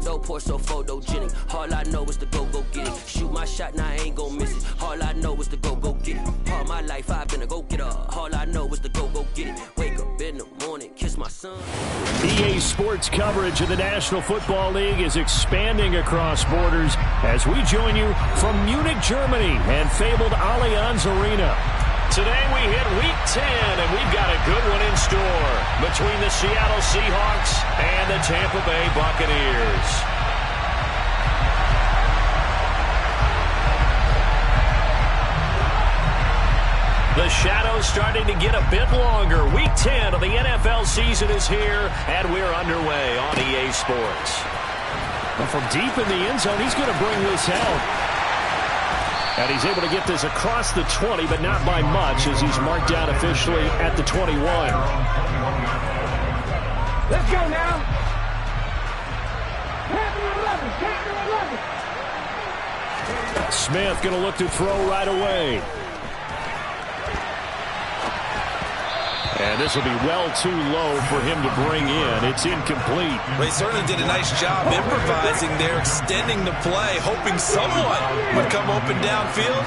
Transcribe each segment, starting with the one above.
photo, pour so photogenic. All I know is to go get it. Shoot my shot, now I ain't gon' miss it. All I know is to go get it. All my life I've been a go-getter. All I know is to go get it. Wake up in the morning, kiss my son. EA Sports coverage of the National Football League is expanding across borders as we join you from Munich, Germany and fabled Allianz Arena. Today we hit Week 10, and we've got a good one in store between the Seattle Seahawks and the Tampa Bay Buccaneers. The shadow's starting to get a bit longer. Week 10 of the NFL season is here, and we're underway on EA Sports. Well, from deep in the end zone, he's going to bring this out. And he's able to get this across the 20, but not by much, as he's marked down officially at the 21. Let's go now. Smith going to look to throw right away. And this will be well too low for him to bring in. It's incomplete. Well, he certainly did a nice job improvising there, extending the play, hoping someone would come open downfield,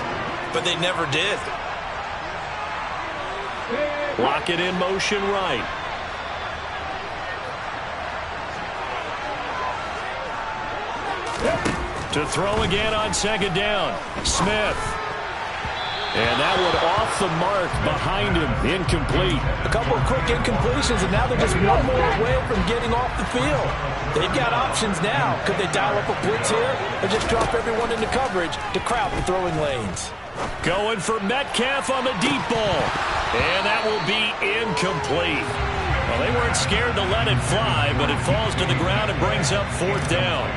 but they never did. Lock it in motion right. To throw again on second down. Smith. And that one off the mark behind him. Incomplete. A couple of quick incompletions, and now they're just one more away from getting off the field. They've got options now. Could they dial up a blitz here or just drop everyone into coverage to crowd the throwing lanes? Going for Metcalf on the deep ball. And that will be incomplete. Well, they weren't scared to let it fly, but it falls to the ground and brings up fourth down.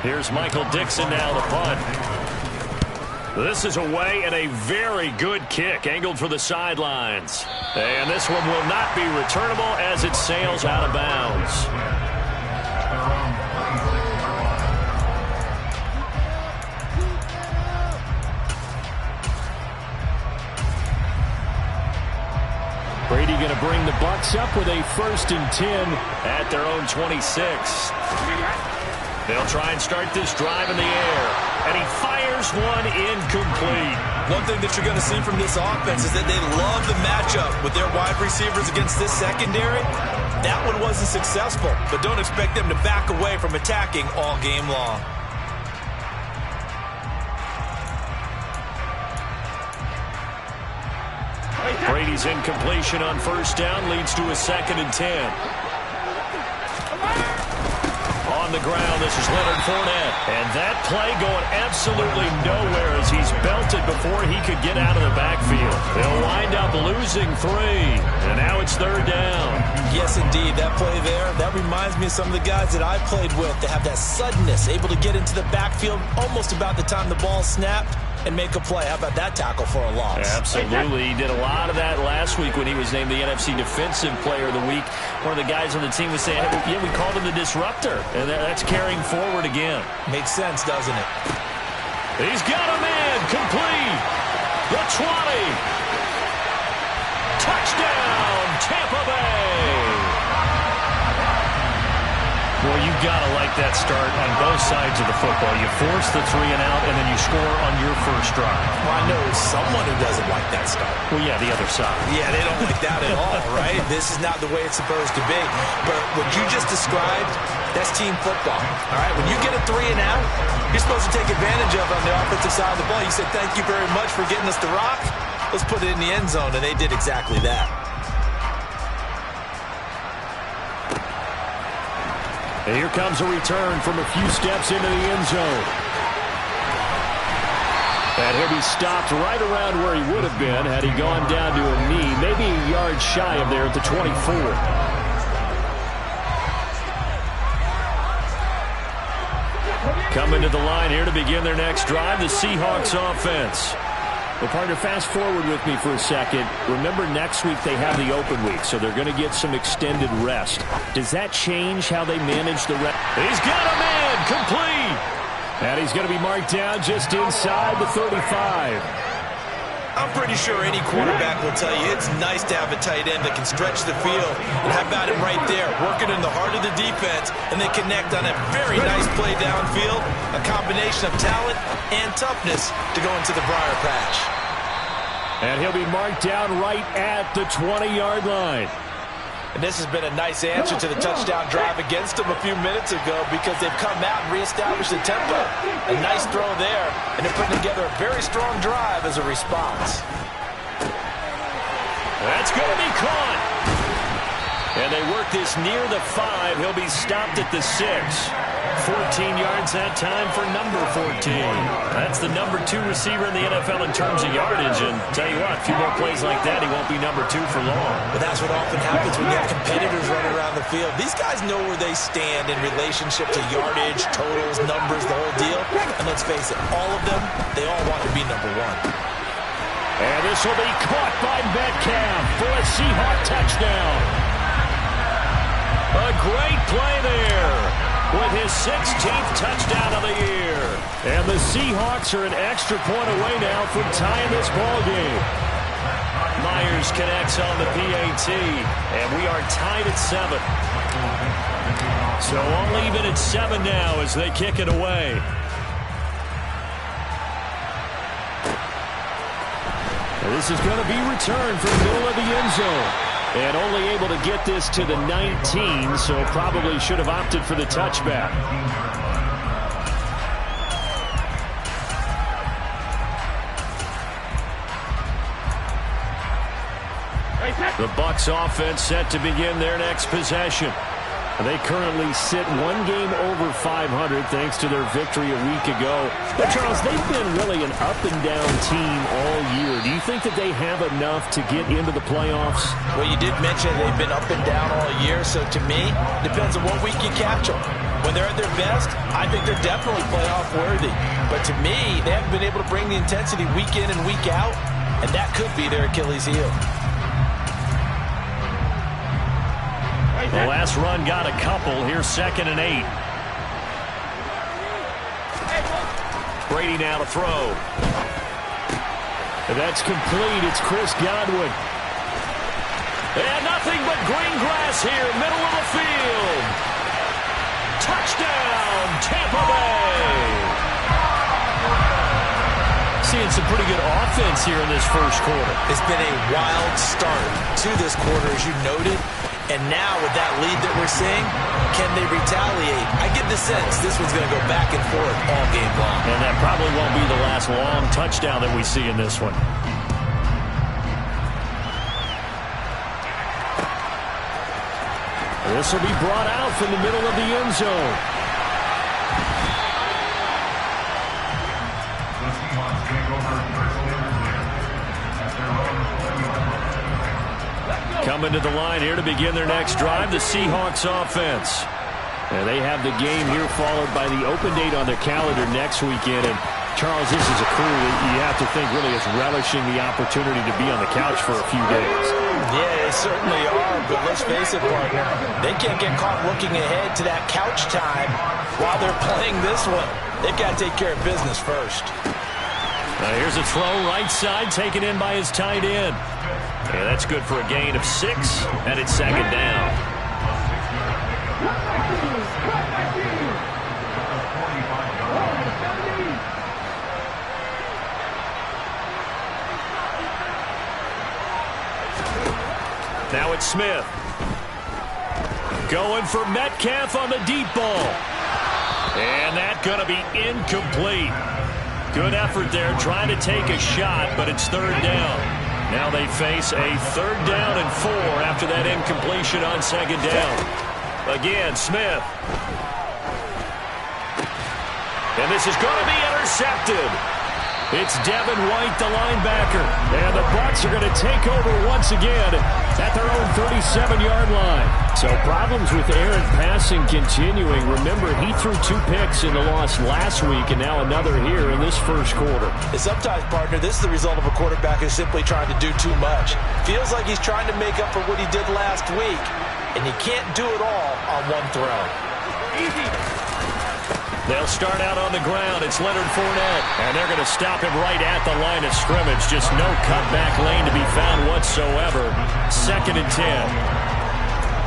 Here's Michael Dixon now, the punt. This is away and a very good kick, angled for the sidelines. And this one will not be returnable as it sails out of bounds. Brady going to bring the Bucs up with a 1st and 10 at their own 26. They'll try and start this drive in the air. And he fires one incomplete. One thing that you're going to see from this offense is that they love the matchup with their wide receivers against this secondary. That one wasn't successful, but don't expect them to back away from attacking all game long. Brady's incompletion on 1st down leads to a 2nd and 10. On the ground, this is Leonard Fournette. And that play going absolutely nowhere as he's belted before he could get out of the backfield. They'll wind up losing 3. And now it's 3rd down. Yes, indeed. That play there, that reminds me of some of the guys that I played with. They have that suddenness, able to get into the backfield almost about the time the ball snapped and make a play. How about that tackle for a loss? Absolutely. He did a lot of that last week when he was named the NFC Defensive Player of the Week. One of the guys on the team was saying, hey, yeah, we called him the disruptor. And that's carrying forward again. Makes sense, doesn't it? He's got a man. Complete. The 20. Touchdown, Tampa Bay. Well, you've got to like that start on both sides of the football. You force the 3 and out, and then you score on your first drive. Well, I know someone who doesn't like that start. Well, yeah, the other side. Yeah, they don't like that at all, right? This is not the way it's supposed to be. But what you just described, that's team football, all right? When you get a 3 and out, you're supposed to take advantage of it on the offensive side of the ball. You said, thank you very much for getting us the rock. Let's put it in the end zone, and they did exactly that. And here comes a return from a few steps into the end zone. And he'll be stopped right around where he would have been had he gone down to a knee, maybe a yard shy of there at the 24. Coming to the line here to begin their next drive, the Seahawks offense. Well, partner, fast forward with me for a second. Remember, next week they have the open week, so they're going to get some extended rest. Does that change how they manage the rest? He's got a man, complete. And he's going to be marked down just inside the 35. I'm pretty sure any quarterback will tell you it's nice to have a tight end that can stretch the field. And how about him right there, working in the heart of the defense, and then connect on a very nice play downfield, a combination of talent and toughness to go into the briar patch. And he'll be marked down right at the 20-yard line. And this has been a nice answer to the touchdown drive against them a few minutes ago because they've come out and reestablished the tempo. A nice throw there, and they're putting together a very strong drive as a response. That's going to be caught. And they work this near the 5. He'll be stopped at the 6. 14 yards that time for number 14. That's the number 2 receiver in the NFL in terms of yardage. And tell you what, a few more plays like that, he won't be number 2 for long. But that's what often happens when you have competitors running around the field. These guys know where they stand in relationship to yardage, totals, numbers, the whole deal. And let's face it, all of them, they all want to be number 1. And this will be caught by Metcalf for a Seahawk touchdown. A great play there with his 16th touchdown of the year. And the Seahawks are an extra point away now from tying this ball game. Myers connects on the PAT, and we are tied at 7. So all even at 7 now as they kick it away. And this is going to be returned from the middle of the end zone. And only able to get this to the 19, so probably should have opted for the touchback. The Bucs offense set to begin their next possession. They currently sit 1 game over 500 thanks to their victory a week ago. But, Charles, they've been really an up-and-down team all year. Do you think that they have enough to get into the playoffs? Well, you did mention they've been up and down all year, so to me, depends on what week you catch them. When they're at their best, I think they're definitely playoff worthy. But to me, they haven't been able to bring the intensity week in and week out, and that could be their Achilles heel. The last run got a couple. Here's 2nd and 8. Brady now to throw. That's complete. It's Chris Godwin. And nothing but green grass here, middle of the field. Touchdown, Tampa Bay. Seeing some pretty good offense here in this first quarter. It's been a wild start to this quarter, as you noted. And now with that lead that we're seeing, can they retaliate? I get the sense this one's going to go back and forth all game long. And that probably won't be the last long touchdown that we see in this one. This will be brought out from the middle of the end zone. Coming to the line here to begin their next drive, the Seahawks offense. And they have the game here followed by the open date on their calendar next weekend. And Charles, this is a crew that you have to think really is relishing the opportunity to be on the couch for a few days. Yeah, they certainly are, but let's face it, partner. They can't get caught looking ahead to that couch time while they're playing this one. They've got to take care of business first. Here's a throw right side taken in by his tight end. Yeah, that's good for a gain of 6, and it's 2nd down. Now it's Smith. Going for Metcalf on the deep ball. And that's going to be incomplete. Good effort there, trying to take a shot, but it's 3rd down. Now they face a 3rd down and 4 after that incompletion on 2nd down. Again, Smith. And this is going to be intercepted. It's Devin White, the linebacker. And the Bucs are going to take over once again at their own 37-yard line. So problems with errant passing continuing. Remember, he threw 2 picks in the loss last week and now another here in this first quarter. And sometimes, partner, this is the result of a quarterback who's simply trying to do too much. Feels like he's trying to make up for what he did last week, and he can't do it all on one throw. Easy. They'll start out on the ground. It's Leonard Fournette. And they're going to stop him right at the line of scrimmage. Just no cutback lane to be found whatsoever. 2nd and 10.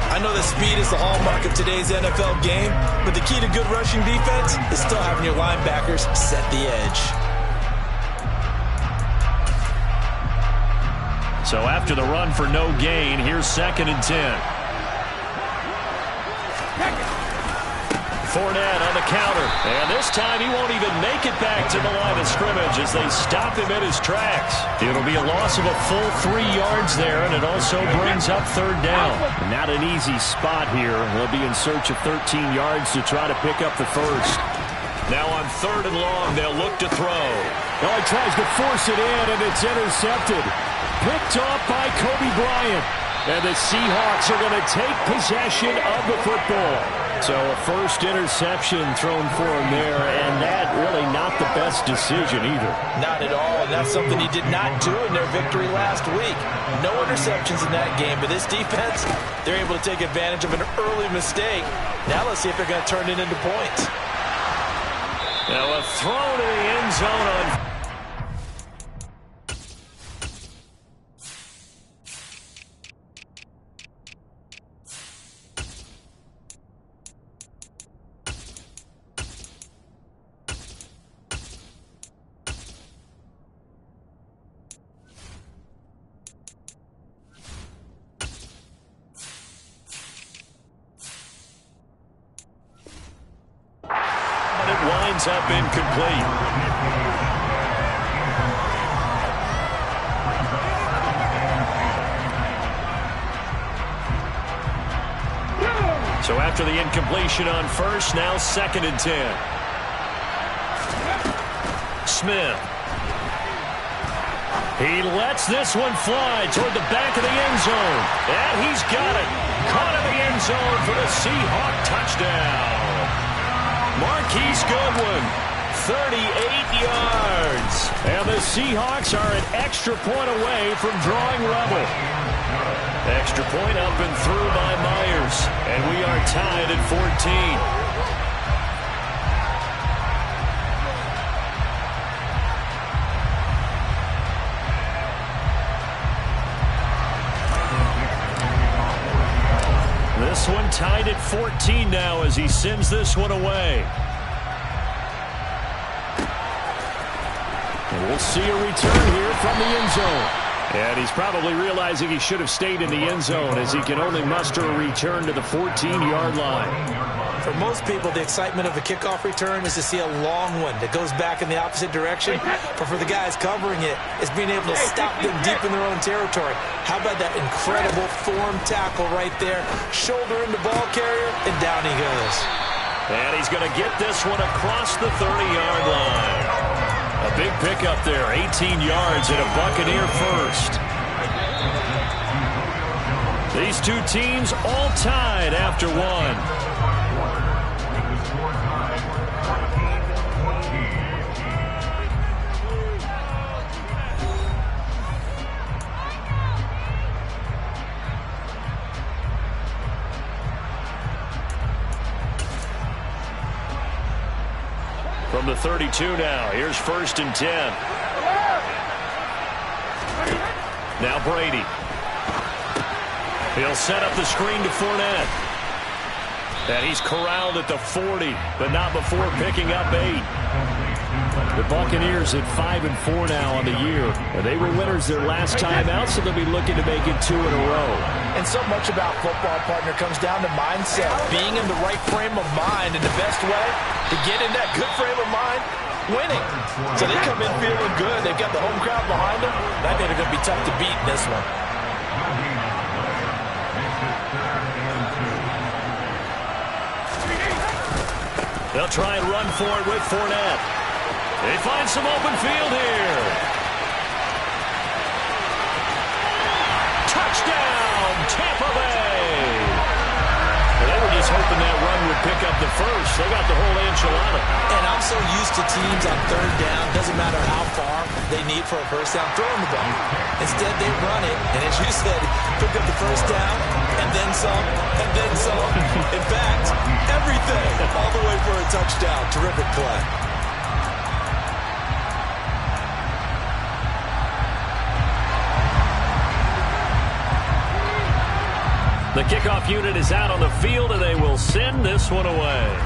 I know that speed is the hallmark of today's NFL game, but the key to good rushing defense is still having your linebackers set the edge. So after the run for no gain, here's 2nd and 10. Fournette on the counter. And this time he won't even make it back to the line of scrimmage as they stop him in his tracks. It'll be a loss of a full 3 yards there, and it also brings up 3rd down. Not an easy spot here. They'll be in search of 13 yards to try to pick up the first. Now on 3rd and long, they'll look to throw. Oh, he tries to force it in, and it's intercepted. Picked off by Kobe Bryant. And the Seahawks are going to take possession of the football. So a first interception thrown for him there, and that really not the best decision either. Not at all, and that's something he did not do in their victory last week. No interceptions in that game, but this defense, they're able to take advantage of an early mistake. Now let's see if they're going to turn it into points. Now a throw to the end zone on... winds up incomplete. So after the incompletion on first, now 2nd and 10. Smith. He lets this one fly toward the back of the end zone. And he's got it. Caught in the end zone for the Seahawk touchdown. Marquise Goodwin, 38 yards. And the Seahawks are an extra point away from drawing level. Extra point up and through by Myers. And we are tied at 14. This one tied at 14 now as he sends this one away. And we'll see a return here from the end zone. And he's probably realizing he should have stayed in the end zone as he can only muster a return to the 14-yard line. For most people, the excitement of a kickoff return is to see a long one that goes back in the opposite direction. But for the guys covering it, it's being able to stop them deep in their own territory. How about that incredible form tackle right there? Shoulder in the ball carrier, and down he goes. And he's going to get this one across the 30-yard line. A big pickup there, 18 yards and a Buccaneer first. These two teams all tied after one. From the 32 now, here's 1st and 10. Now Brady. He'll set up the screen to Fournette. And he's corralled at the 40, but not before picking up 8. The Buccaneers at 5-4 now on the year. And they were winners their last time out, so they'll be looking to make it 2 in a row. And so much about football, partner, comes down to mindset. Being in the right frame of mind, and the best way to get in that good frame of mind, winning. So they come in feeling good. They've got the home crowd behind them. I think they're going to be tough to beat in this one. They'll try and run for it with Fournette. They find some open field here. Touchdown, Tampa Bay. They were just hoping that run would pick up the first. They got the whole enchilada. And I'm so used to teams on 3rd down, doesn't matter how far they need for a first down, throwing the ball. Instead, they run it, and as you said, pick up the first down, and then some, and then some. In fact, everything, all the way for a touchdown. Terrific play. The kickoff unit is out on the field, and they will send this one away.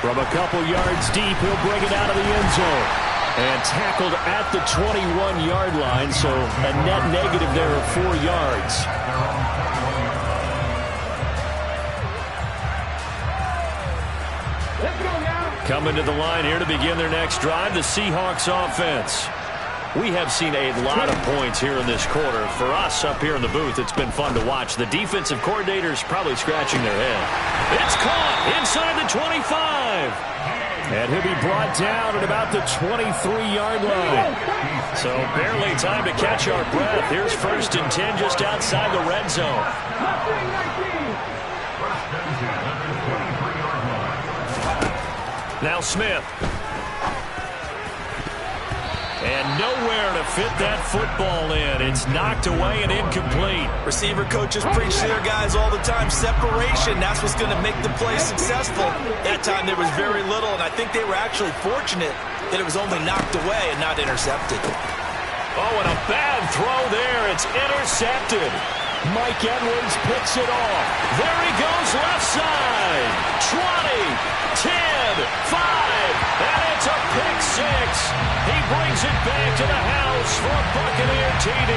From a couple yards deep, he'll bring it out of the end zone. And tackled at the 21-yard line, so a net negative there of 4 yards. Coming to the line here to begin their next drive, the Seahawks offense. We have seen a lot of points here in this quarter. For us up here in the booth, it's been fun to watch. The defensive coordinators probably scratching their head. It's caught inside the 25. And he'll be brought down at about the 23-yard line. So barely time to catch our breath. Here's 1st and 10 just outside the red zone. Now Smith. And nowhere to fit that football in. It's knocked away and incomplete. Receiver coaches preach to their guys all the time. Separation, that's what's going to make the play successful. That time there was very little, and I think they were actually fortunate that it was only knocked away and not intercepted. Oh, and a bad throw there. It's intercepted. Mike Edwards picks it off. There he goes left side. 20, 10, 5, and it's a pick 6. He brings it back to the house for a Buccaneer TD.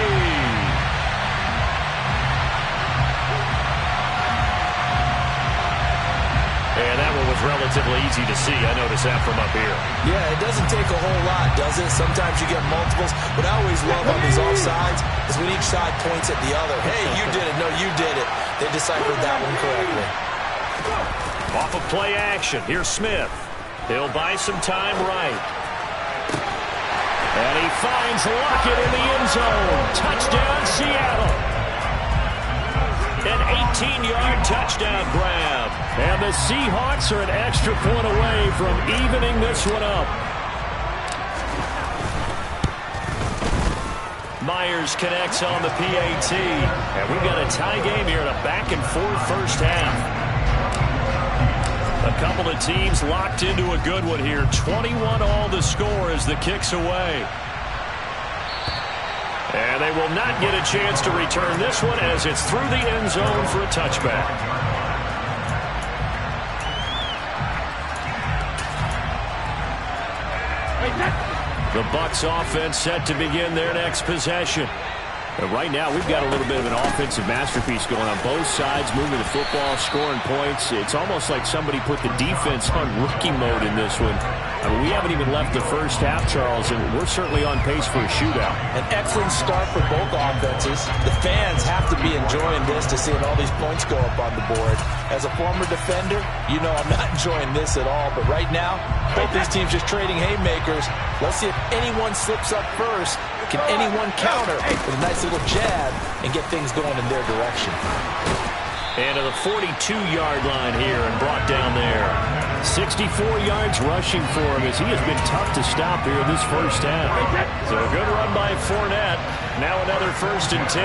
And that one was relatively easy to see. I noticed that from up here. Yeah, it doesn't take a whole lot, does it? Sometimes you get multiples. What I always love on these offsides is when each side points at the other. Hey, you did it. No, you did it. They deciphered that one correctly. Off of play action. Here's Smith. He'll buy some time right. And he finds Lockett in the end zone. Touchdown, Seattle. An 18-yard touchdown grab. And the Seahawks are an extra point away from evening this one up. Myers connects on the PAT. And we've got a tie game here in a back-and-forth first half. A couple of teams locked into a good one here. 21 all the score as the kick's away. And they will not get a chance to return this one as it's through the end zone for a touchback. The Bucs offense set to begin their next possession. And right now, we've got a little bit of an offensive masterpiece going on both sides, moving the football, scoring points. It's almost like somebody put the defense on rookie mode in this one. I mean, we haven't even left the first half, Charles, and we're certainly on pace for a shootout. An excellent start for both offenses. The fans have to be enjoying this to seeing all these points go up on the board. As a former defender, you know I'm not enjoying this at all. But right now, both these teams just trading haymakers. Let's see if anyone slips up first. Can anyone counter with a nice little jab and get things going in their direction? And to the 42-yard line here and brought down there. 64 yards rushing for him as he has been tough to stop here this first half. So a good run by Fournette. Now another 1st and 10.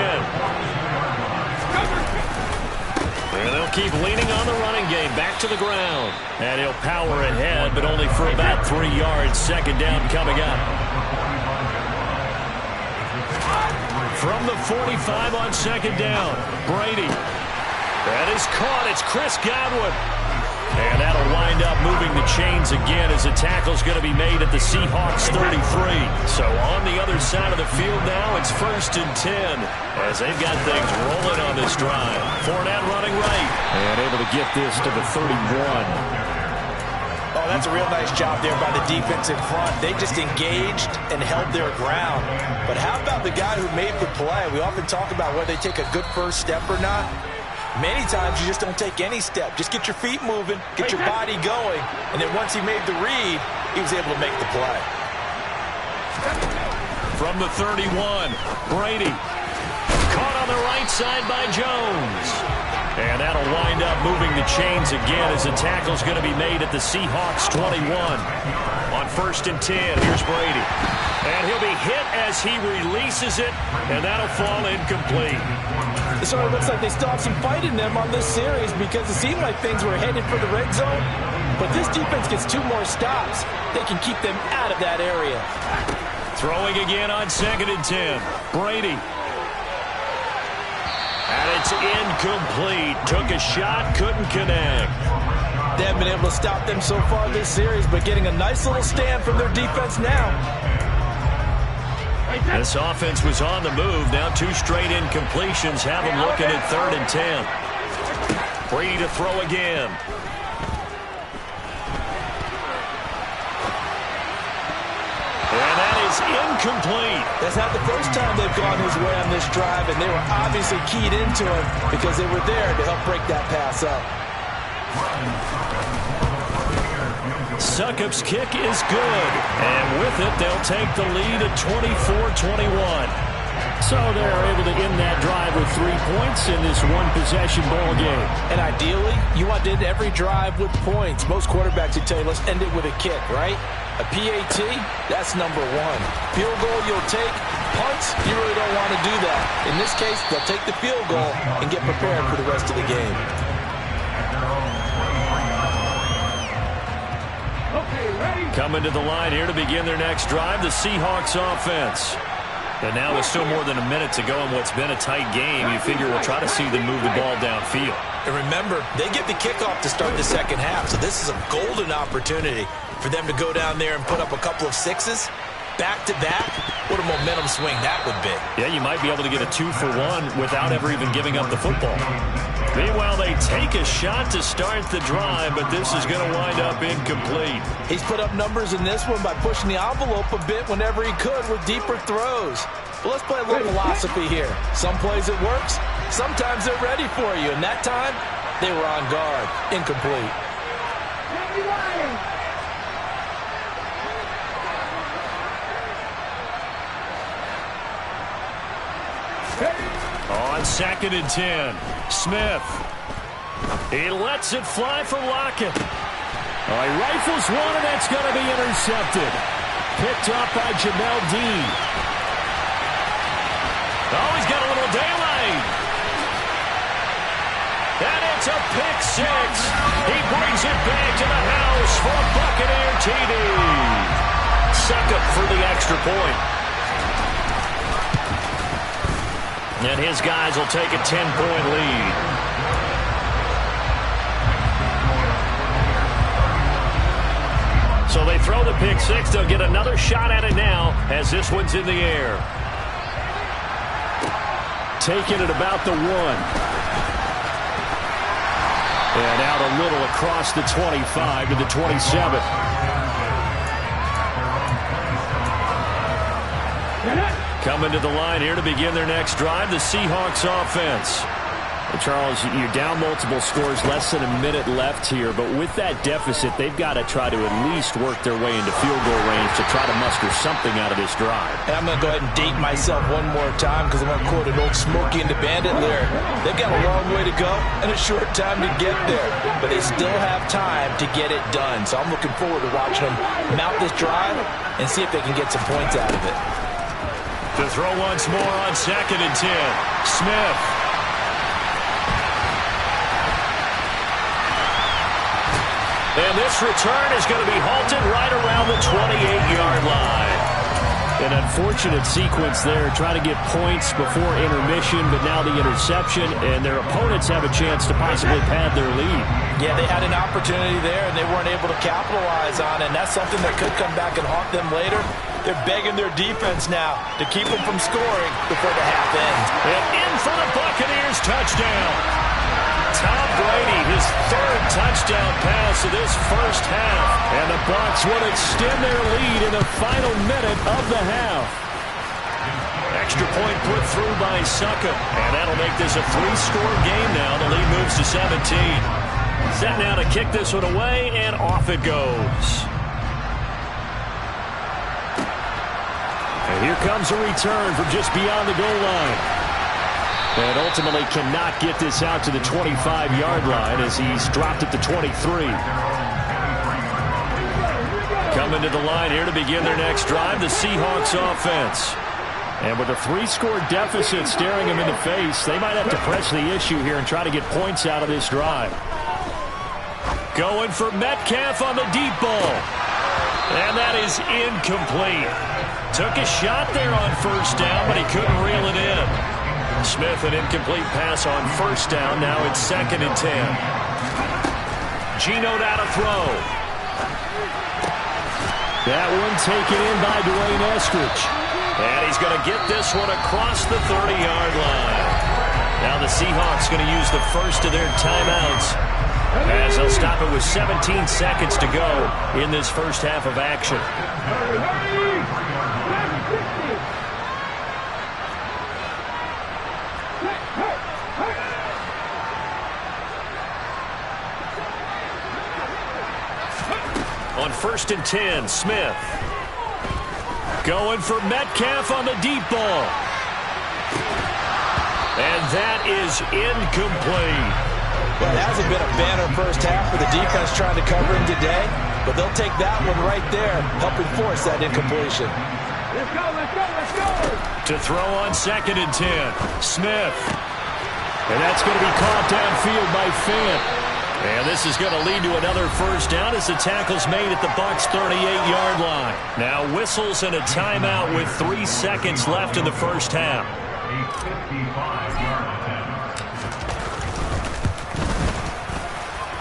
And they'll keep leaning on the running game. Back to the ground. And he'll power ahead, but only for about 3 yards. 2nd down coming up. From the 45 on 2nd down, Brady. That is caught. It's Chris Godwin. And that'll wind up moving the chains again as the tackle's going to be made at the Seahawks 33. So on the other side of the field now, it's 1st and 10 as they've got things rolling on this drive. Fournette running right. And able to get this to the 31. Oh, that's a real nice job there by the defense in front. They just engaged and held their ground. But how about the guy who made the play? We often talk about whether they take a good first step or not. Many times you just don't take any step. Just get your feet moving, get your body going, and then once he made the read, he was able to make the play. From the 31, Brady. Caught on the right side by Jones. And that'll wind up moving the chains again as the tackle's going to be made at the Seahawks 21. On 1st and 10, here's Brady. And he'll be hit as he releases it, and that'll fall incomplete. So it looks like they still have some fight in them on this series because it seemed like things were headed for the red zone. But this defense gets 2 more stops. They can keep them out of that area. Throwing again on 2nd and 10. Brady. And it's incomplete. Took a shot, couldn't connect. They haven't been able to stop them so far this series, but getting a nice little stand from their defense now. This offense was on the move. Now 2 straight incompletions have them looking at 3rd and 10. Brady to throw again. And that is incomplete. That's not the first time they've gone his way on this drive, and they were obviously keyed into him because they were there to help break that pass up. Succop's kick is good, and with it, they'll take the lead at 24-21. So they're able to end that drive with 3 points in this one-possession ball game. And ideally, you want to end every drive with points. Most quarterbacks would tell you, let's end it with a kick, right? A PAT, that's number 1. Field goal, you'll take. Punts, you really don't want to do that. In this case, they'll take the field goal and get prepared for the rest of the game. Coming to the line here to begin their next drive, the Seahawks offense. And now there's still more than a minute to go in what's been a tight game. You figure we'll try to see them move the ball downfield. And remember, they get the kickoff to start the second half, so this is a golden opportunity for them to go down there and put up a couple of 6s. Back-to-back, what a momentum swing that would be. Yeah, you might be able to get a 2-for-1 without ever even giving up the football. Meanwhile, they take a shot to start the drive, but this is going to wind up incomplete. He's put up numbers in this one by pushing the envelope a bit whenever he could with deeper throws. But let's play a little philosophy here. Some plays it works, sometimes they're ready for you, and that time, they were on guard. Incomplete. On 2nd and 10, Smith. He lets it fly for Lockett. He rifles one, and that's going to be intercepted. Picked up by Jamel Dean. Oh, he's got a little daylight. And it's a pick 6. He brings it back to the house for a Buccaneer TD. Succop for the extra point. And his guys will take a 10-point lead. So they throw the pick 6. They'll get another shot at it now as this one's in the air. Taking it about the 1. And out a little across the 25 to the 27. Coming to the line here to begin their next drive, the Seahawks offense. Well, Charles, you're down multiple scores, less than a minute left here, but with that deficit, they've got to try to at least work their way into field goal range to try to muster something out of this drive. And I'm going to go ahead and date myself one more time because I'm going to quote an old Smokey and the Bandit lyric. They've got a long way to go and a short time to get there, but they still have time to get it done. So I'm looking forward to watching them mount this drive and see if they can get some points out of it. To throw once more on 2nd and 10. Smith. And this return is going to be halted right around the 28-yard line. An unfortunate sequence there, trying to get points before intermission, but now the interception, and their opponents have a chance to possibly pad their lead. Yeah, they had an opportunity there, and they weren't able to capitalize on it, and that's something that could come back and haunt them later. They're begging their defense now to keep them from scoring before the half ends. And in for the Buccaneers touchdown. Tom Brady, his 3rd touchdown pass of this first half. And the Bucs will extend their lead in the final minute of the half. Extra point put through by Succop. And that'll make this a 3-score game now. The lead moves to 17. Set now to kick this one away, and off it goes. And here comes a return from just beyond the goal line. And ultimately cannot get this out to the 25-yard line as he's dropped at the 23. Coming to the line here to begin their next drive, the Seahawks offense. And with a 3-score deficit staring them in the face, they might have to press the issue here and try to get points out of this drive. Going for Metcalf on the deep ball. And that is incomplete. Took a shot there on first down, but he couldn't reel it in. Smith, an incomplete pass on first down. Now it's 2nd and 10. Geno down to throw. That one taken in by Dwayne Eskridge. And he's going to get this one across the 30-yard line. Now the Seahawks going to use the first of their timeouts, as they'll stop it with 17 seconds to go in this first half of action. On 1st and 10, Smith. Going for Metcalf on the deep ball. And that is incomplete. Well, it hasn't been a banner first half for the defense trying to cover him today, but they'll take that one right there, helping force that incompletion. Let's go, let's go, let's go! To throw on 2nd and 10, Smith. And that's going to be caught downfield by Fant. And this is going to lead to another first down as the tackle's made at the Bucs' 38-yard line. Now whistles and a timeout with 3 seconds left in the first half.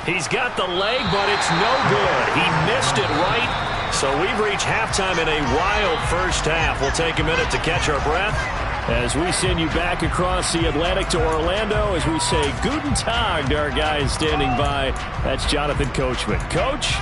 He's got the leg, but it's no good. He missed it right. So we've reached halftime in a wild first half. We'll take a minute to catch our breath as we send you back across the Atlantic to Orlando as we say Guten Tag to our guys standing by. That's Jonathan Coachman. Coach?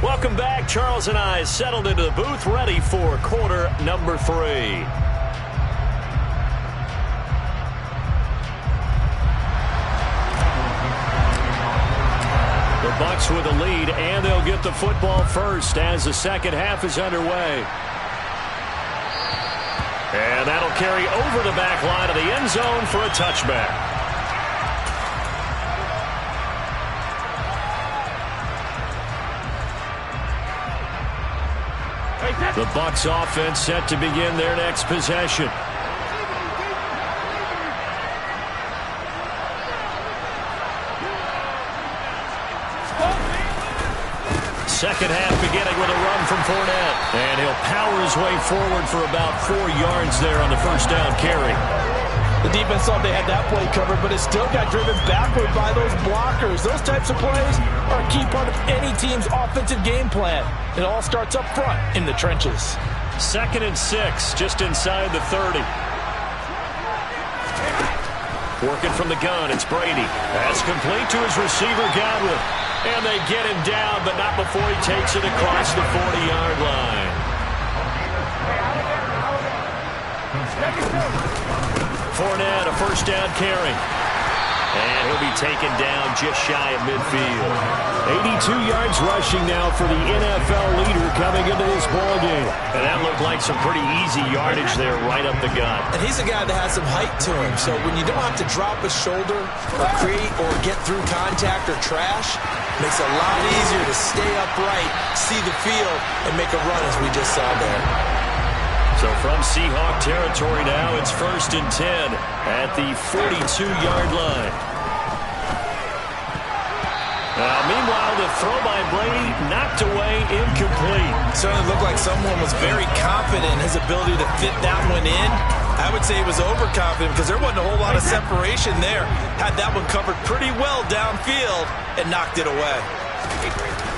Welcome back. Charles and I settled into the booth, ready for quarter number 3. The Bucs with a lead, and they'll get the football first as the second half is underway. And that'll carry over the back line of the end zone for a touchback. The Bucs offense set to begin their next possession. Second half beginning with a run from Fournette. And he'll power his way forward for about 4 yards there on the first down carry. The defense thought they had that play covered, but it still got driven backward by those blockers. Those types of plays are a key part of any team's offensive game plan. It all starts up front in the trenches. 2nd and 6, just inside the 30. Working from the gun, it's Brady. That's complete to his receiver, Godwin. And they get him down, but not before he takes it across the 40-yard line. Fournette, a first down carry. And he'll be taken down just shy of midfield. 82 yards rushing now for the NFL leader coming into this ballgame. And that looked like some pretty easy yardage there right up the gut. And he's a guy that has some height to him. So when you don't have to drop a shoulder or create or get through contact or trash, it makes it a lot easier to stay upright, see the field, and make a run as we just saw there. So from Seahawk territory now, it's 1st and 10 at the 42-yard line. Meanwhile, the throw by Brady knocked away, incomplete. Certainly looked like someone was very confident in his ability to fit that one in. I would say he was overconfident because there wasn't a whole lot of separation there. Had that one covered pretty well downfield and knocked it away.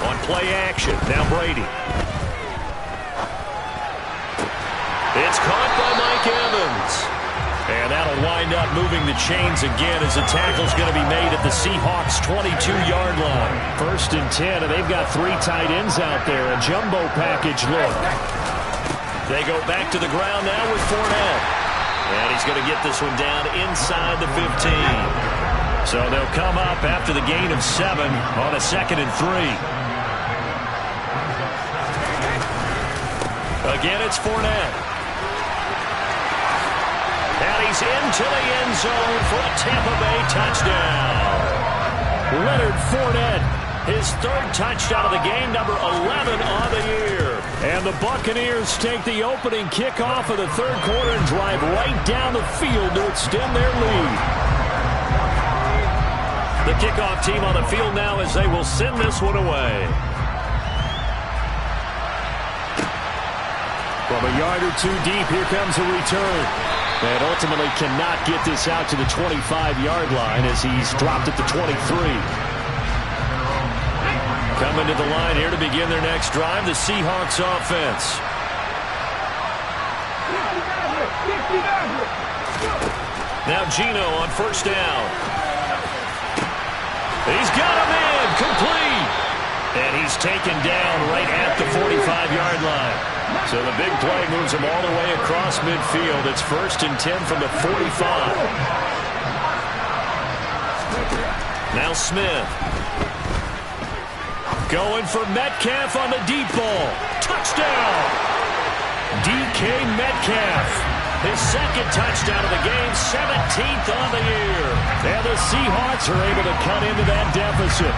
On play action, now Brady. It's caught by Mike Evans. And that'll wind up moving the chains again as the tackle's going to be made at the Seahawks' 22-yard line. 1st and 10, and they've got 3 tight ends out there. A jumbo package look. They go back to the ground now with Fournette. And he's going to get this one down inside the 15. So they'll come up after the gain of 7 on a 2nd and 3. Again, it's Fournette. And he's into the end zone for a Tampa Bay touchdown. Leonard Fournette, his 3rd touchdown of the game, number 11 on the year. And the Buccaneers take the opening kickoff of the 3rd quarter and drive right down the field to extend their lead. The kickoff team on the field now as they will send this one away. From a yard or 2 deep, here comes a return. And ultimately cannot get this out to the 25-yard line as he's dropped at the 23. Coming to the line here to begin their next drive, the Seahawks offense. Now Geno on 1st down. He's got him in, complete. And he's taken down right at the 45-yard line. So the big play moves him all the way across midfield. It's 1st and 10 from the 45. Now Smith. Going for Metcalf on the deep ball. Touchdown! DK Metcalf. His 2nd touchdown of the game, 17th on the year. And the Seahawks are able to cut into that deficit.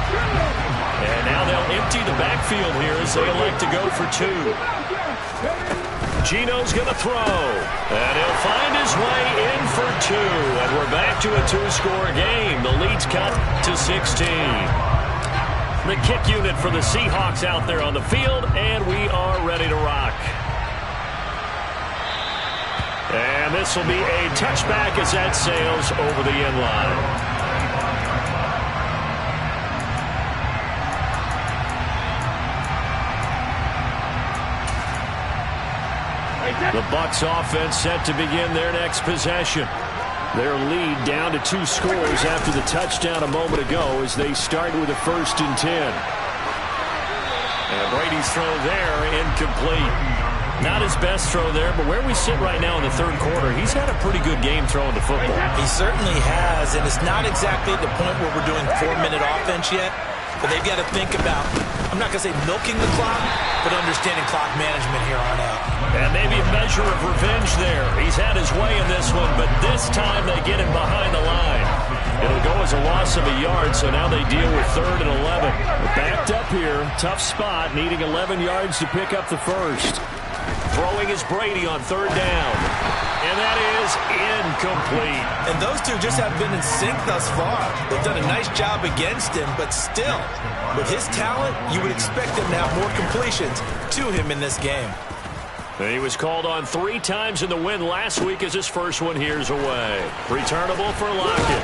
And now they'll empty the backfield here as they elect to go for 2. Geno's going to throw. And he'll find his way in for 2. And we're back to a 2-score game. The lead's cut to 16. The kick unit for the Seahawks out there on the field, and we are ready to rock. And this will be a touchback as that sails over the end line. The Bucs offense set to begin their next possession. Their lead down to 2 scores after the touchdown a moment ago as they start with a 1st and 10. And Brady's throw there incomplete. Not his best throw there, but where we sit right now in the 3rd quarter, he's had a pretty good game throwing the football. He certainly has, and it's not exactly the point where we're doing 4-minute offense yet, but they've got to think about, I'm not going to say milking the clock, but understanding clock management here on out. And maybe a measure of revenge there. He's had his way in this one, but this time they get him behind the line. It'll go as a loss of a yard, so now they deal with 3rd and 11. Backed up here, tough spot, needing 11 yards to pick up the 1st. Throwing is Brady on 3rd down. And that is incomplete. And those two just have been in sync thus far. They've done a nice job against him, but still, with his talent, you would expect him to have more completions to him in this game. And he was called on 3 times in the win last week as his first one here's away. Returnable for Lockett.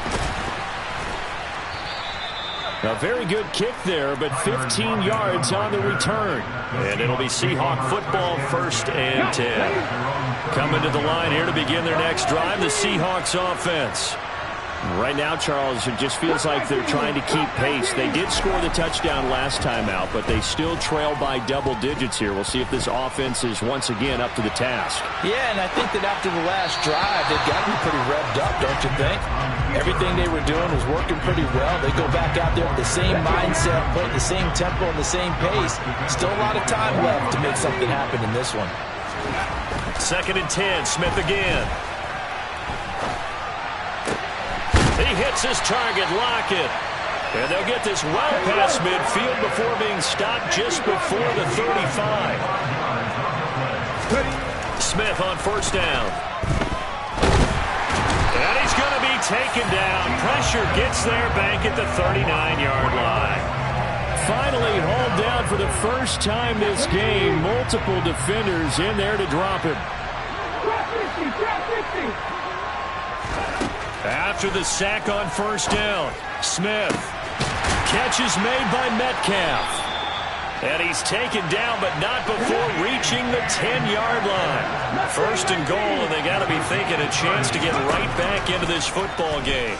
A very good kick there, but 15 yards on the return. And it'll be Seahawk football, 1st and 10. Coming to the line here to begin their next drive, the Seahawks offense. Right now, Charles, it just feels like they're trying to keep pace. They did score the touchdown last time out, but they still trail by double digits here. We'll see if this offense is once again up to the task. Yeah, and I think that after the last drive, they've got to be pretty revved up, don't you think? Everything they were doing was working pretty well. They go back out there with the same mindset, playing the same tempo and the same pace. Still a lot of time left to make something happen in this one. 2nd and 10, Smith again. He hits his target, Lockett. And they'll get this well past midfield before being stopped just before the 35. Smith on 1st down. And he's going to be taken down. Pressure gets there back at the 39-yard line. Finally hauled down for the first time this game. Multiple defenders in there to drop him. After the sack on 1st down, Smith. Catch is made by Metcalf. And he's taken down, but not before reaching the 10-yard line. 1st and goal, and they got to be thinking a chance to get right back into this football game.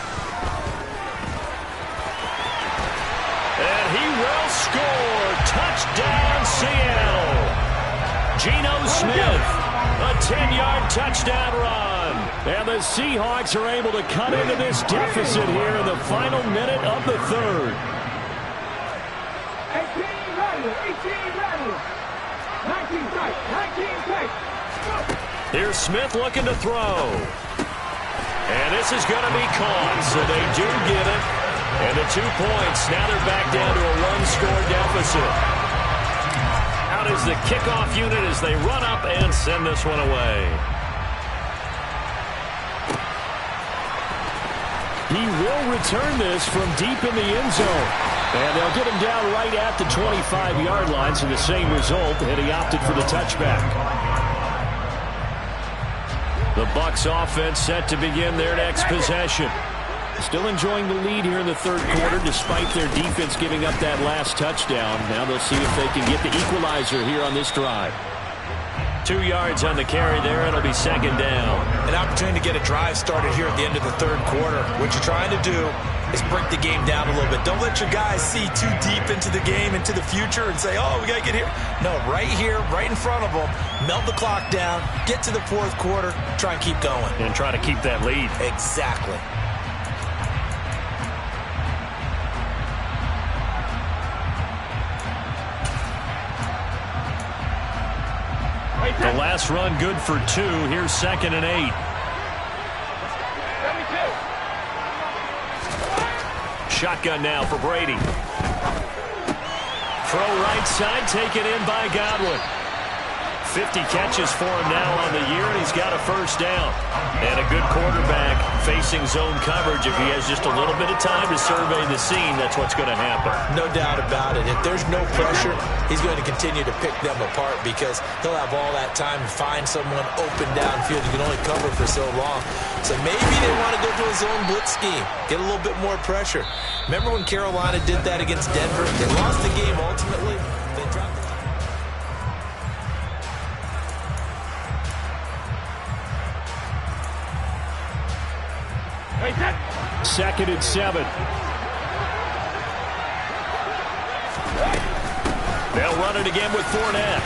And he will score. Touchdown, Seattle. Geno Smith, a 10-yard touchdown run. And the Seahawks are able to cut into this deficit here in the final minute of the third. 18 ready, 18 ready. 19 tight, 19 tight. Here's Smith looking to throw. And this is going to be caught, so they do get it. And the 2 points, now they're back down to a one-score deficit. Out is the kickoff unit as they run up and send this one away. He will return this from deep in the end zone. And they'll get him down right at the 25-yard line, so the same result, and he opted for the touchback. The Bucs offense set to begin their next possession. Still enjoying the lead here in the third quarter despite their defense giving up that last touchdown. Now they'll see if they can get the equalizer here on this drive. 2 yards on the carry there. It'll be second down. An opportunity to get a drive started here at the end of the third quarter. What you're trying to do is break the game down a little bit. Don't let your guys see too deep into the game, into the future, and say, oh, we got to get here. No, right here, right in front of them, melt the clock down, get to the fourth quarter, try and keep going. And try to keep that lead. Exactly. The last run good for 2. Here's 2nd and 8. Shotgun now for Brady. Throw right side, taken in by Godwin. 50 catches for him now on the year, and he's got a first down. And a good quarterback facing zone coverage. If he has just a little bit of time to survey the scene, that's what's going to happen. No doubt about it. If there's no pressure, he's going to continue to pick them apart because he'll have all that time to find someone open downfield. You can only cover for so long. So maybe they want to go to a zone blitz scheme, get a little bit more pressure. Remember when Carolina did that against Denver? They lost the game ultimately. They dropped the... 2nd and 7. They'll run it again with Fournette.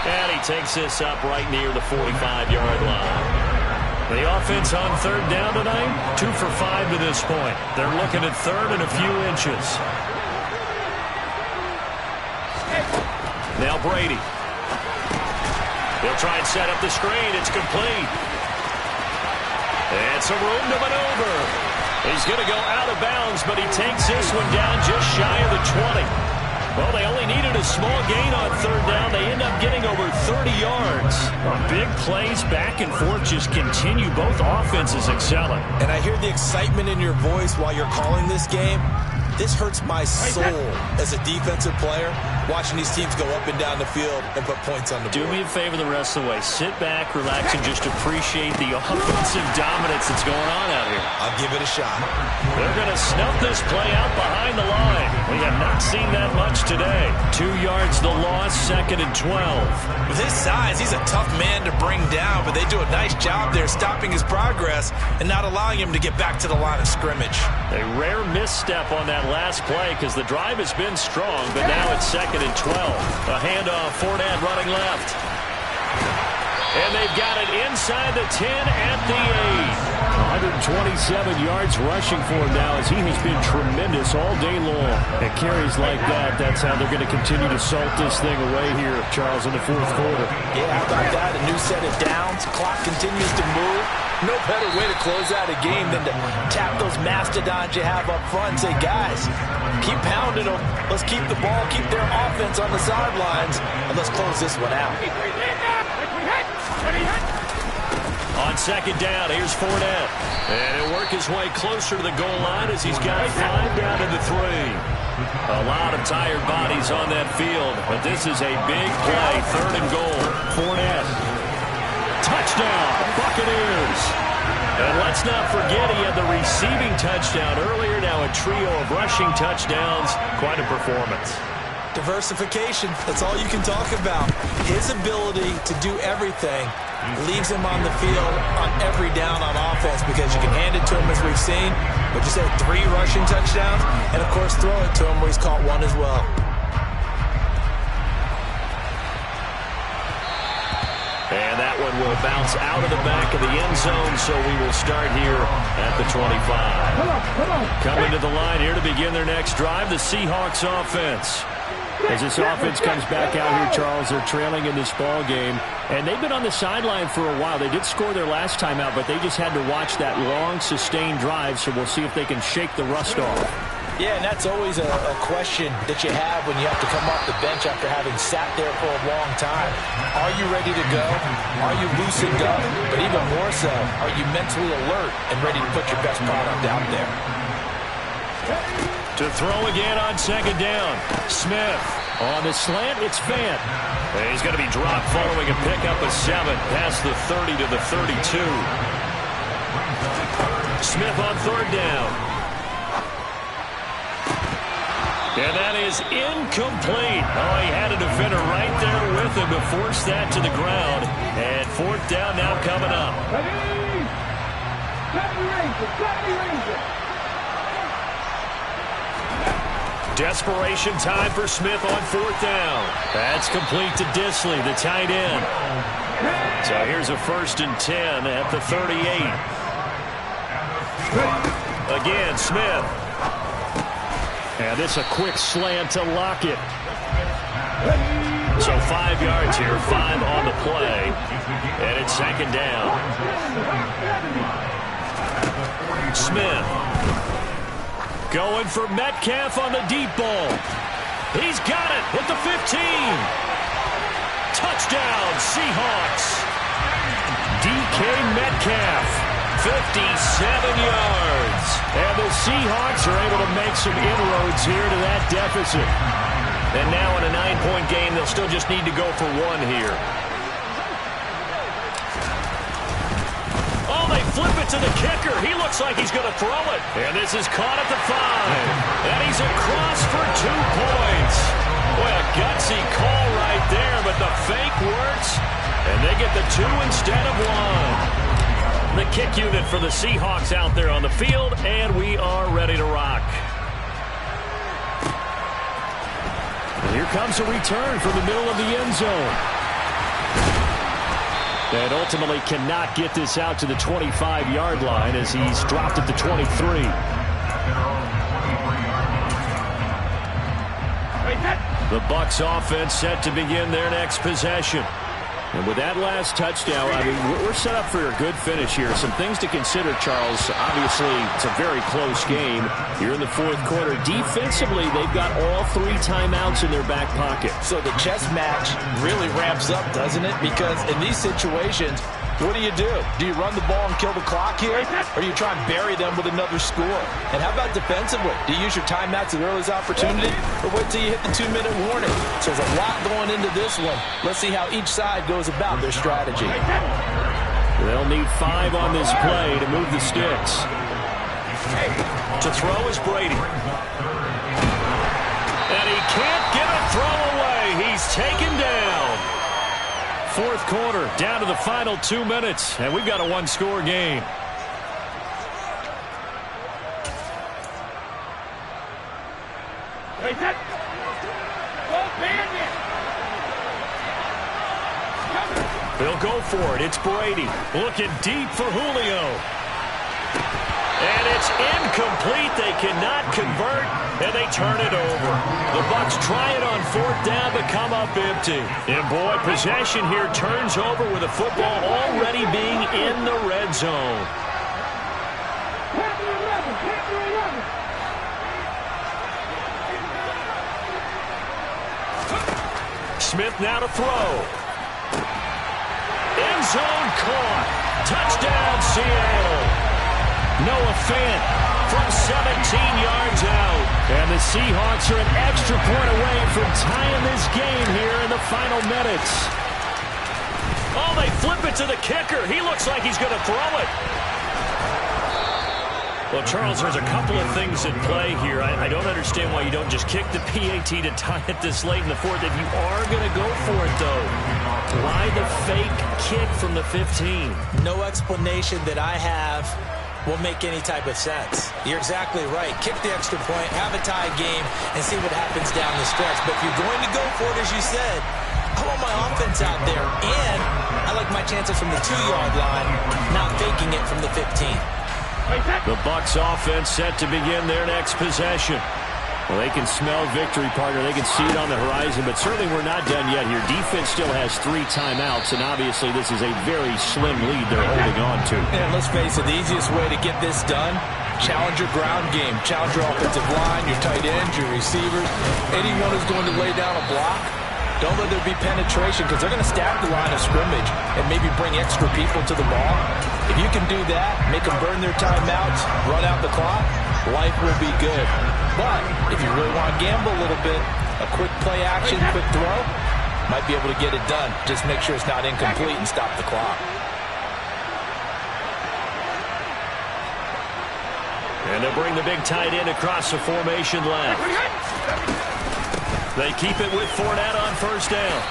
And he takes this up right near the 45-yard line. The offense on third down tonight, 2 for 5 to this point. They're looking at third and a few inches. Now Brady. He'll try and set up the screen. It's complete. And some room to maneuver. He's going to go out of bounds, but he takes this one down just shy of the 20. Well, they only needed a small gain on third down. They end up getting over 30 yards. Big plays back and forth just continue. Both offenses excelling. And I hear the excitement in your voice while you're calling this game. This hurts my soul as a defensive player, watching these teams go up and down the field and put points on the board. Do me a favor the rest of the way. Sit back, relax, and just appreciate the offensive dominance that's going on out here. I'll give it a shot. They're going to snuff this play out behind the line. We have not seen that much today. 2 yards the loss, 2nd and 12. With his size, he's a tough man to bring down, but they do a nice job there stopping his progress and not allowing him to get back to the line of scrimmage. A rare misstep on that last play because the drive has been strong, but now it's 2nd and 12. A handoff, Fournette running left. And they've got it inside the 10 at the 8. 127 yards rushing for him now as he has been tremendous all day long. At carries like that, that's how they're going to continue to salt this thing away here, Charles, in the fourth quarter. Yeah, how about that? A new set of downs. Clock continues to move. No better way to close out a game than to tap those mastodons you have up front and say, guys, keep pounding them. Let's keep the ball, keep their offense on the sidelines, and let's close this one out. On 2nd down, here's Fournette. And he'll work his way closer to the goal line as he's got 5 down to the 3. A lot of tired bodies on that field, but this is a big play, 3rd and goal. Fournette. Touchdown, Buccaneers. And let's not forget he had the receiving touchdown earlier. Now a trio of rushing touchdowns. Quite a performance. Diversification, that's all you can talk about. His ability to do everything leaves him on the field on every down on offense because you can hand it to him as we've seen. But you said 3 rushing touchdowns, and of course throw it to him where he's caught 1 as well. And that one will to bounce out of the back of the end zone, so we will start here at the 25. Coming to the line here to begin their next drive, the Seahawks offense. As this offense comes back out here, Charles, they're trailing in this ball game, and they've been on the sideline for a while. They did score their last time out, but they just had to watch that long, sustained drive, so we'll see if they can shake the rust off. Yeah, and that's always a question that you have when you have to come off the bench after having sat there for a long time. Are you ready to go? Are you loosened up? But even more so, are you mentally alert and ready to put your best product out there? To throw again on second down. Smith on the slant. It's Fant. And he's going to be dropped following a pickup of 7 past the 30 to the 32. Smith on third down. And that is incomplete. Oh, he had a defender right there with him to force that to the ground. And fourth down now coming up. Desperation time for Smith on fourth down. That's complete to Disley, the tight end. So here's a 1st and 10 at the 38. Again, Smith. And this a quick slant to Lockett. So 5 yards here, 5 on the play. And it's second down. Smith. Going for Metcalf on the deep ball. He's got it at the 15. Touchdown, Seahawks. DK Metcalf, 57 yards. And the Seahawks are able to make some inroads here to that deficit. And now in a 9-point game, they'll still just need to go for 1 here. They flip it to the kicker. He looks like he's going to throw it. And this is caught at the 5. And he's across for 2 points. Boy, a gutsy call right there, but the fake works. And they get the 2 instead of 1. The kick unit for the Seahawks out there on the field, and we are ready to rock. And here comes a return from the middle of the end zone. And ultimately cannot get this out to the 25-yard line as he's dropped at the 23. The Bucs offense set to begin their next possession. And with that last touchdown, I mean, we're set up for a good finish here. Some things to consider, Charles. Obviously, it's a very close game. You're in the fourth quarter. Defensively, they've got all 3 timeouts in their back pocket. So the chess match really ramps up, doesn't it? Because in these situations, what do? Do you run the ball and kill the clock here? Or do you try and bury them with another score? And how about defensively? Do you use your timeouts at the earliest opportunity? Or wait till you hit the 2-minute warning? So there's a lot going into this one. Let's see how each side goes about their strategy. They'll need 5 on this play to move the sticks. To throw is Brady. And he can't get a throw away. He's taken down. Fourth quarter, down to the final 2 minutes, and we've got a 1-score game. They'll go for it. It's Brady looking deep for Julio. And it's incomplete. They cannot convert, and they turn it over. The Bucs try it on fourth down, but come up empty. And boy, possession here turns over with the football already being in the red zone. Smith now to throw. End zone caught. Touchdown, Seattle. Noah Fant from 17 yards out. And the Seahawks are an extra point away from tying this game here in the final minutes. Oh, they flip it to the kicker. He looks like he's going to throw it. Well, Charles, there's a couple of things at play here. I don't understand why you don't just kick the PAT to tie it this late in the fourth. If you are going to go for it, though, why the fake kick from the 15? No explanation that I have will make any type of sense. You're exactly right. Kick the extra point, have a tie game, and see what happens down the stretch. But if you're going to go for it, as you said, I want my offense out there, and I like my chances from the 2-yard line, not faking it from the 15. The Bucs offense set to begin their next possession. Well, they can smell victory, partner. They can see it on the horizon, but certainly we're not done yet here. Defense still has 3 timeouts, and obviously this is a very slim lead they're holding on to. And let's face it, the easiest way to get this done, challenge your ground game. Challenge your offensive line, your tight ends, your receivers. Anyone who's going to lay down a block, don't let there be penetration because they're going to stack the line of scrimmage and maybe bring extra people to the ball. If you can do that, make them burn their timeouts, run out the clock, life will be good. But if you really want to gamble a little bit, a quick play action, quick throw, might be able to get it done. Just make sure it's not incomplete and stop the clock. And they'll bring the big tight end across the formation left. They keep it with Fournette on first down.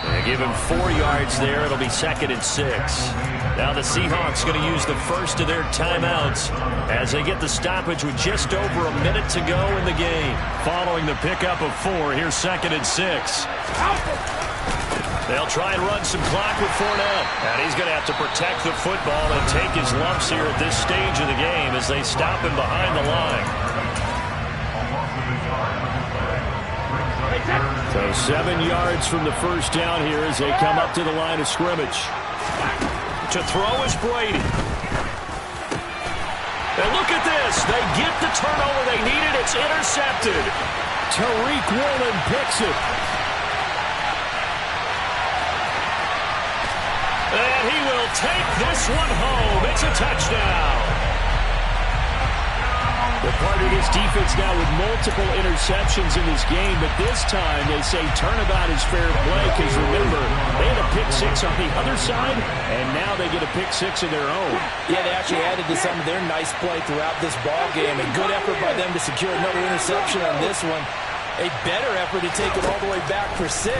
They give him 4 yards there. It'll be 2nd and 6. Now the Seahawks going to use the first of their timeouts as they get the stoppage with just over a minute to go in the game. Following the pickup of 4, here's 2nd and 6. They'll try and run some clock with Fournette. And he's going to have to protect the football and take his lumps here at this stage of the game as they stop him behind the line. So 7 yards from the first down here as they come up to the line of scrimmage. To throw is Brady. And look at this. They get the turnover they needed. It's intercepted. Tariq Woolen picks it. And he will take this one home. It's a touchdown. The part of this defense now with multiple interceptions in this game, but this time they say turnabout is fair play because remember, they had a pick 6 on the other side, and now they get a pick 6 of their own. Yeah, they actually added to some of their nice play throughout this ball game. A good effort by them to secure another interception on this one. A better effort to take it all the way back for 6.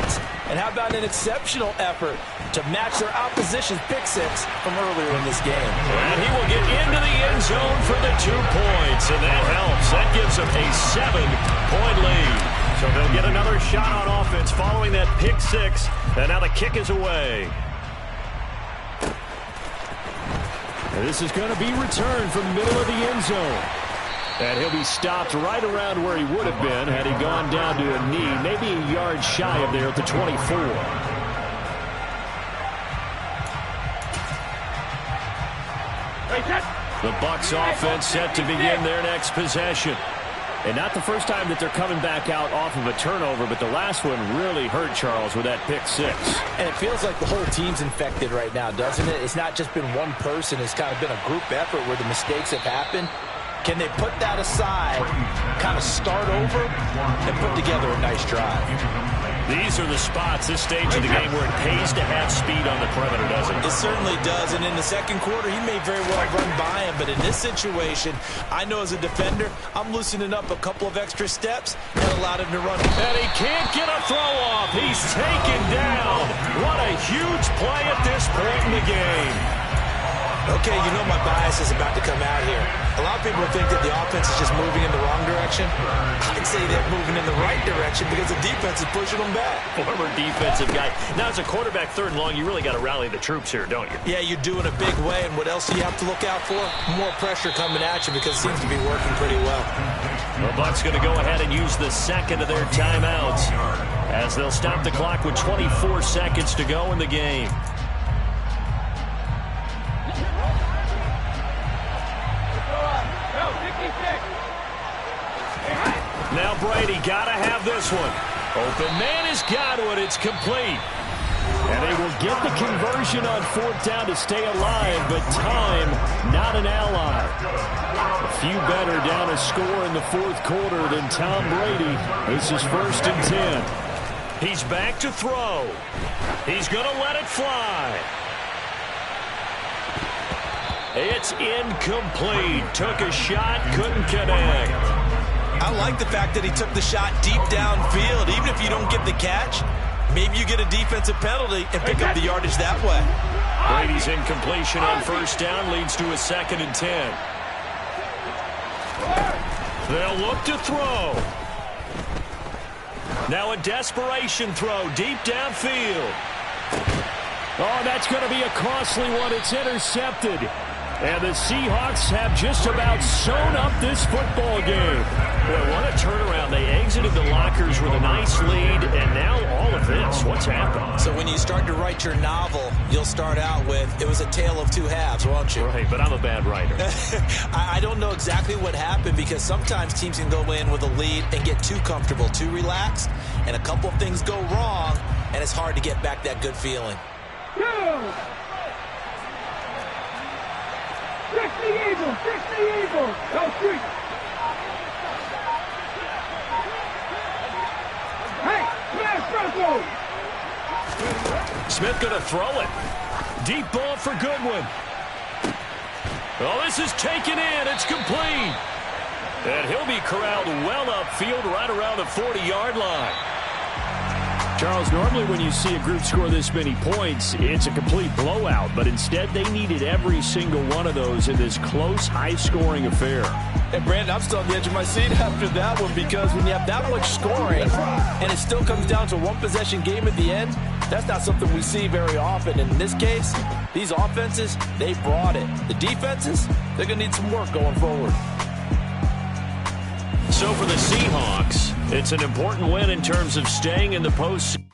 And how about an exceptional effort to match their opposition's pick 6 from earlier in this game. And he will get into the end zone for the 2 points, and that helps. That gives them a 7-point lead. So they'll get another shot on offense following that pick 6, and now the kick is away. And this is going to be returned from the middle of the end zone. And he'll be stopped right around where he would have been had he gone down to a knee, maybe a yard shy of there at the 24. The Bucs offense set to begin their next possession. And not the first time that they're coming back out off of a turnover, but the last one really hurt Charles with that pick 6. And it feels like the whole team's infected right now, doesn't it? It's not just been one person. It's kind of been a group effort where the mistakes have happened. Can they put that aside, kind of start over, and put together a nice drive? These are the spots, this stage of the game, where it pays to have speed on the perimeter, doesn't it? It certainly does, and in the second quarter, he may very well run by him, but in this situation, I know as a defender, I'm loosening up a couple of extra steps and allowed him to run. And he can't get a throw off. He's taken down. What a huge play at this point in the game. Okay, you know my bias is about to come out here. A lot of people think that the offense is just moving in the wrong direction. I'd say they're moving in the right direction because the defense is pushing them back. Former defensive guy. Now, as a quarterback, 3rd and long, you really got to rally the troops here, don't you? Yeah, you do in a big way, and what else do you have to look out for? More pressure coming at you because it seems to be working pretty well. The Bucs going to go ahead and use the 2nd of their timeouts as they'll stop the clock with 24 seconds to go in the game. Now Brady got to have this one. Open man has got it. It's complete. And they will get the conversion on 4th down to stay alive, but time not an ally. A few better down a score in the 4th quarter than Tom Brady. This is 1st and 10. He's back to throw. He's going to let it fly. It's incomplete. Took a shot, couldn't connect. I like the fact that he took the shot deep downfield. Even if you don't get the catch, maybe you get a defensive penalty and pick up the yardage that way. Brady's incompletion on 1st down leads to a 2nd and 10. They'll look to throw. Now a desperation throw deep downfield. Oh, that's going to be a costly one. It's intercepted. And the Seahawks have just about sewn up this football game. Boy, what a turnaround. They exited the lockers with a nice lead, and now all of this. What's happened? So when you start to write your novel, you'll start out with, it was a tale of two halves, won't you? Right, but I'm a bad writer. I don't know exactly what happened because sometimes teams can go in with a lead and get too comfortable, too relaxed, and a couple of things go wrong, and it's hard to get back that good feeling. Fix the Eagles! Fix the Eagles! Go street! Hey, smash Bronco! Smith going to throw it. Deep ball for Goodwin. Oh, this is taken in. It's complete. And he'll be corralled well upfield right around the 40-yard line. Charles, normally when you see a group score this many points, it's a complete blowout. But instead, they needed every single one of those in this close, high-scoring affair. And, Brandon, I'm still on the edge of my seat after that one because when you have that much scoring and it still comes down to a one-possession game at the end, that's not something we see very often. And in this case, these offenses, they brought it. The defenses, they're going to need some work going forward. So for the Seahawks, it's an important win in terms of staying in the postseason.